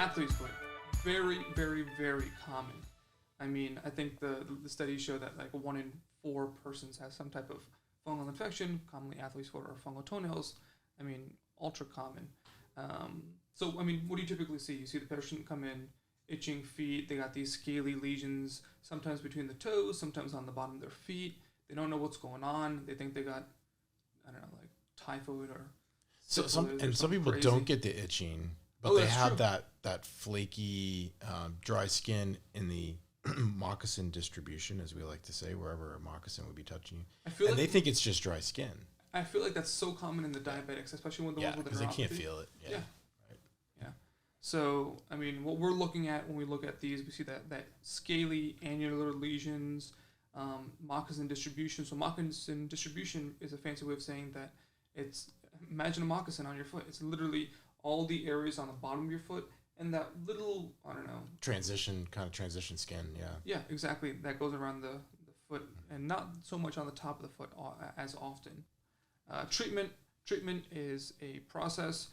athlete's foot, very, very, very common. I mean, I think the studies show that like 1 in 4 persons has some type of fungal infection, commonly athlete's foot or fungal toenails. I mean, ultra common. So, I mean, what do you typically see? You see the patient come in, itching feet. They got these scaly lesions, sometimes between the toes, sometimes on the bottom of their feet. They don't know what's going on. They think they got, I don't know, like typhoid or some people crazy. don't get the itching, but they have that flaky, dry skin in the moccasin distribution, as we like to say, wherever a moccasin would be touching you. And they think it's just dry skin. I feel like that's so common in the diabetics, especially when the ones with the neuropathy. Because they can't feel it. Yeah. Right. Yeah. So, I mean, what we're looking at when we look at these, we see that scaly annular lesions, moccasin distribution. So moccasin distribution is a fancy way of saying that it's, imagine a moccasin on your foot. It's literally all the areas on the bottom of your foot and that little, I don't know. Transition skin, yeah. Yeah, exactly. That goes around the foot and not so much on the top of the foot as often. Treatment is a process.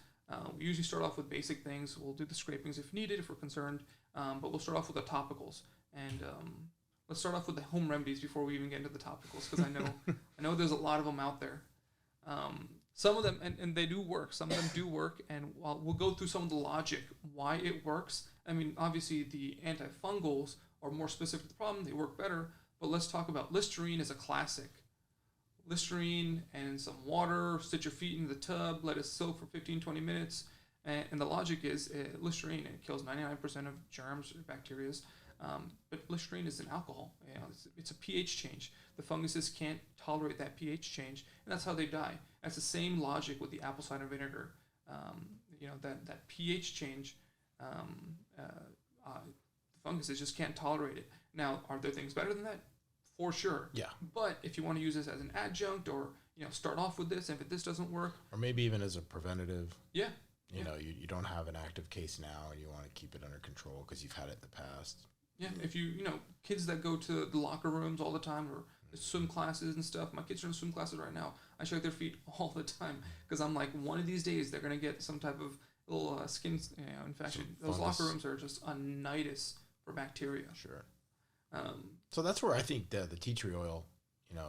We usually start off with basic things. We'll do the scrapings if needed, if we're concerned, but we'll start off with the topicals. And let's start off with the home remedies before we even get into the topicals, because I know there's a lot of them out there. Some of them, and they do work. Some of them do work, and we'll go through some of the logic why it works. I mean, obviously the antifungals are more specific to the problem. They work better, but let's talk about Listerine is a classic. Listerine and some water, sit your feet in the tub, let it soak for 15-20 minutes. And the logic is Listerine, it kills 99% of germs or bacteria. But Listerine is an alcohol. You know, it's a pH change. The funguses can't tolerate that pH change, and that's how they die. That's the same logic with the apple cider vinegar. That pH change, the funguses just can't tolerate it. Now, are there things better than that? For sure. Yeah. But if you want to use this as an adjunct, or start off with this, and if this doesn't work, or maybe even as a preventative. Yeah. You know, you don't have an active case now, and you want to keep it under control because you've had it in the past. Yeah. If kids that go to the locker rooms all the time, or the swim classes and stuff. My kids are in swim classes right now. I check their feet all the time because I'm like, one of these days they're gonna get some type of little skin infection. Those locker rooms are just a nidus for bacteria. Sure. So that's where I think the tea tree oil,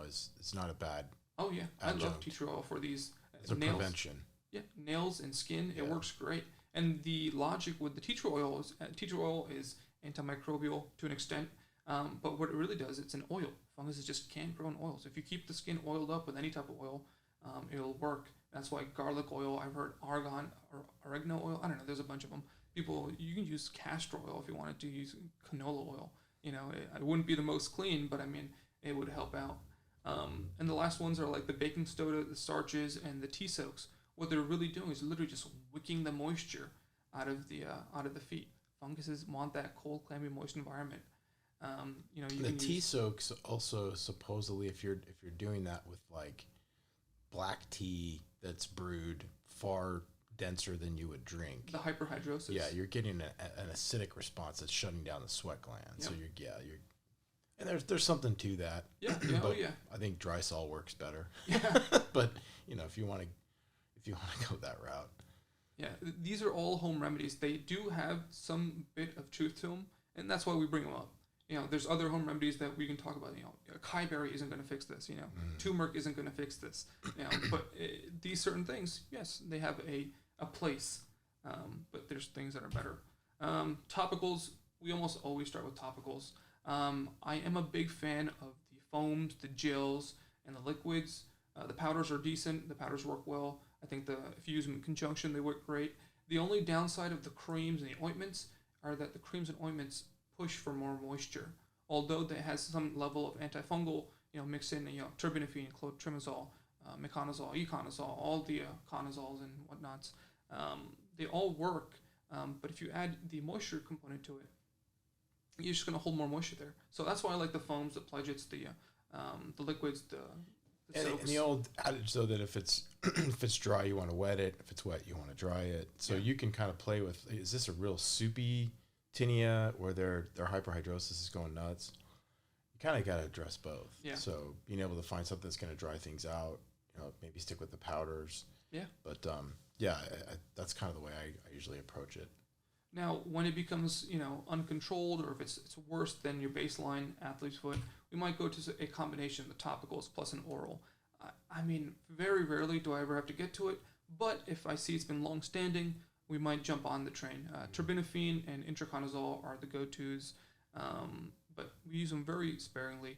is not a bad. Oh yeah, adjunct. I love tea tree oil for these It's a nails. prevention. Yeah, nails and skin. Yeah. It works great. And the logic with the tea tree oil is antimicrobial to an extent. But what it really does, it's an oil. Funguses just can't grow in oils. If you keep the skin oiled up with any type of oil, it'll work. That's why garlic oil, I've heard argan or oregano oil. I don't know. There's a bunch of them. You can use castor oil if you wanted to use canola oil. It wouldn't be the most clean, but I mean, it would help out. And the last ones are like the baking soda, the starches, and the tea soaks. What they're really doing is literally just wicking the moisture out of the feet. Funguses want that cold, clammy, moist environment. The tea soaks also supposedly, if you're doing that with like black tea that's brewed far denser than you would drink, the hyperhidrosis. Yeah, you're getting an acidic response that's shutting down the sweat gland. Yep. So and there's something to that. Yeah, but yeah. I think dry sol works better. Yeah. But if you want to go that route. Yeah, these are all home remedies. They do have some bit of truth to them, and that's why we bring them up. There's other home remedies that we can talk about. Acai berry isn't going to fix this. Turmeric isn't going to fix this. But these certain things, yes, they have a place. But there's things that are better. Topicals, we almost always start with topicals. I am a big fan of the foams, the gels, and the liquids. The powders are decent. The powders work well. I think if you use them in conjunction, they work great. The only downside of the creams and the ointments are that the creams and ointments push for more moisture. Although that has some level of antifungal, mix in, terbinafine, clotrimazole, meconazole, econazole, all the conazoles and whatnots. They all work, but if you add the moisture component to it, you're just going to hold more moisture there. So that's why I like the foams, the pledgets, the liquids, the and the old adage, though, that if it's dry, you want to wet it. If it's wet, you want to dry it. So you can kind of play with, is this a real soupy tinea where their hyperhidrosis is going nuts? You kind of got to address both. Yeah. So being able to find something that's going to dry things out, maybe stick with the powders. Yeah. But that's kind of the way I usually approach it. Now, when it becomes, uncontrolled, or if it's worse than your baseline athlete's foot, we might go to a combination of the topicals plus an oral. I mean, very rarely do I ever have to get to it, but if I see it's been long standing, we might jump on the train. Terbinafine and itraconazole are the go-tos, but we use them very sparingly.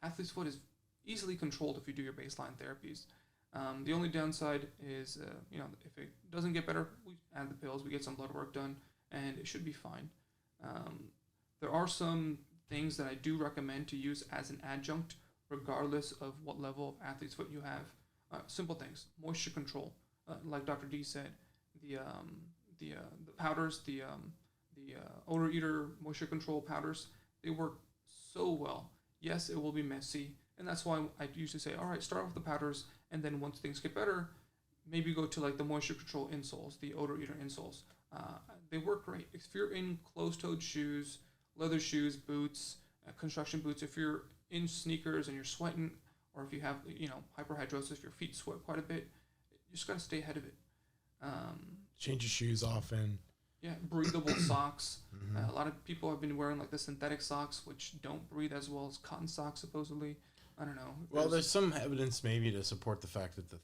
Athlete's foot is easily controlled if you do your baseline therapies. The only downside is, if it doesn't get better, we add the pills, we get some blood work done, and it should be fine. There are some things that I do recommend to use as an adjunct, regardless of what level of athlete's foot you have. Simple things, moisture control, like Dr. D said, the powders, the odor eater moisture control powders, they work so well. Yes, it will be messy, and that's why I usually say, all right, start off with the powders, and then once things get better, maybe go to like the moisture control insoles, the odor eater insoles. They work great. If you're in closed-toed shoes, leather shoes, boots, construction boots, if you're in sneakers and you're sweating, or if you have, hyperhidrosis, your feet sweat quite a bit, you just got to stay ahead of it. Change your shoes often. Yeah, breathable socks. A lot of people have been wearing like the synthetic socks, which don't breathe as well as cotton socks, supposedly. I don't know. Well, there's some evidence maybe to support the fact that the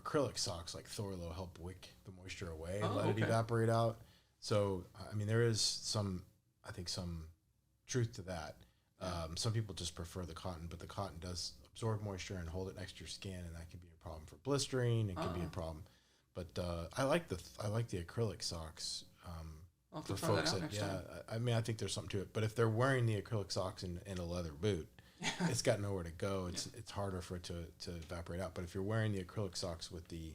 acrylic socks like Thorlo help wick the moisture away and let it evaporate out. So, I mean, there is some truth to that. Some people just prefer the cotton, but the cotton does absorb moisture and hold it next to your skin, and that can be a problem for blistering. It can be a problem. But I like the acrylic socks for folks that I mean, I think there's something to it. But if they're wearing the acrylic socks in a leather boot, it's got nowhere to go. It's harder for it to evaporate out. But if you're wearing the acrylic socks with the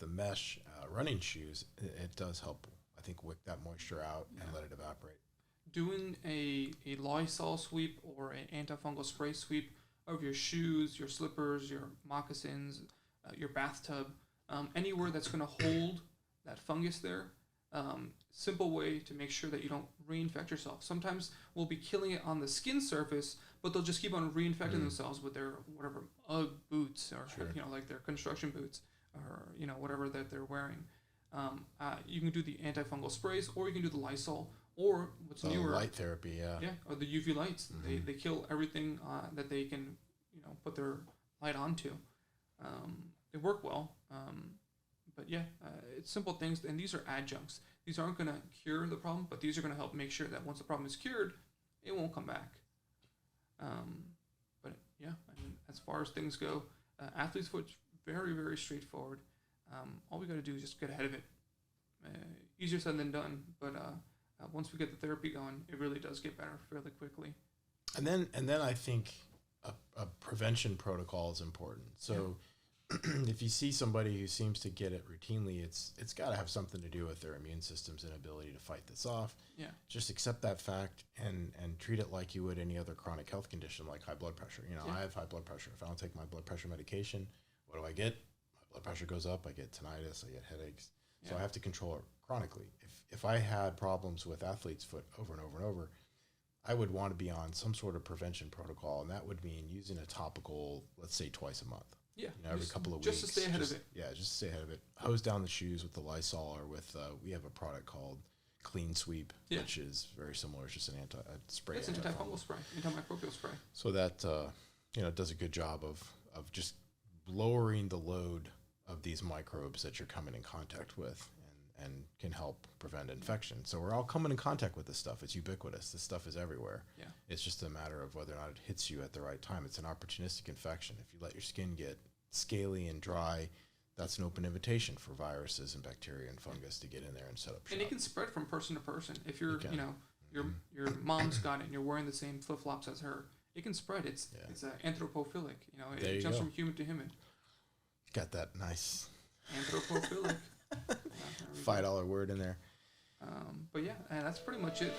mesh running shoes, it does help, I think, wick that moisture out and let it evaporate. Doing a Lysol sweep or an antifungal spray sweep of your shoes, your slippers, your moccasins, your bathtub, anywhere that's going to hold that fungus there. Simple way to make sure that you don't reinfect yourself. Sometimes we'll be killing it on the skin surface, but they'll just keep on reinfecting themselves with their whatever UGG boots, or like their construction boots, or whatever that they're wearing. You can do the antifungal sprays, or you can do the Lysol, or what's newer, light therapy, or the UV lights. They kill everything that they can put their light onto. They work well, but it's simple things, and these are adjuncts. These aren't going to cure the problem, but these are going to help make sure that once the problem is cured, it won't come back. But I mean, as far as things go, athlete's foot's very, very straightforward. All we got to do is just get ahead of it. Easier said than done, but once we get the therapy going, it really does get better fairly quickly. And then I think a prevention protocol is important. So if you see somebody who seems to get it routinely, it's got to have something to do with their immune system's inability to fight this off. Yeah. Just accept that fact and treat it like you would any other chronic health condition like high blood pressure. I have high blood pressure. If I don't take my blood pressure medication, what do I get? My blood pressure goes up. I get tinnitus. I get headaches. So I have to control it chronically. If I had problems with athlete's foot over and over and over, I would want to be on some sort of prevention protocol, and that would mean using a topical, let's say twice a month. Yeah, every couple of weeks. Just to stay ahead of it. Yeah, just to stay ahead of it. Hose down the shoes with the Lysol, or with, we have a product called Clean Sweep, which is very similar. It's just an spray. It's an antifungal spray, antimicrobial spray. So that, it does a good job of just lowering the load of these microbes that you're coming in contact with, and can help prevent infection. So we're all coming in contact with this stuff. It's ubiquitous. This stuff is everywhere. Yeah. It's just a matter of whether or not it hits you at the right time. It's an opportunistic infection. If you let your skin get scaly and dry, that's an open invitation for viruses and bacteria and fungus to get in there and set up shop. And it can spread from person to person. If you're, your mom's got it and you're wearing the same flip-flops as her, it can spread. It's anthropophilic. It jumps from human to human. Got that nice anthropophilic. $5 word in there. But that's pretty much it.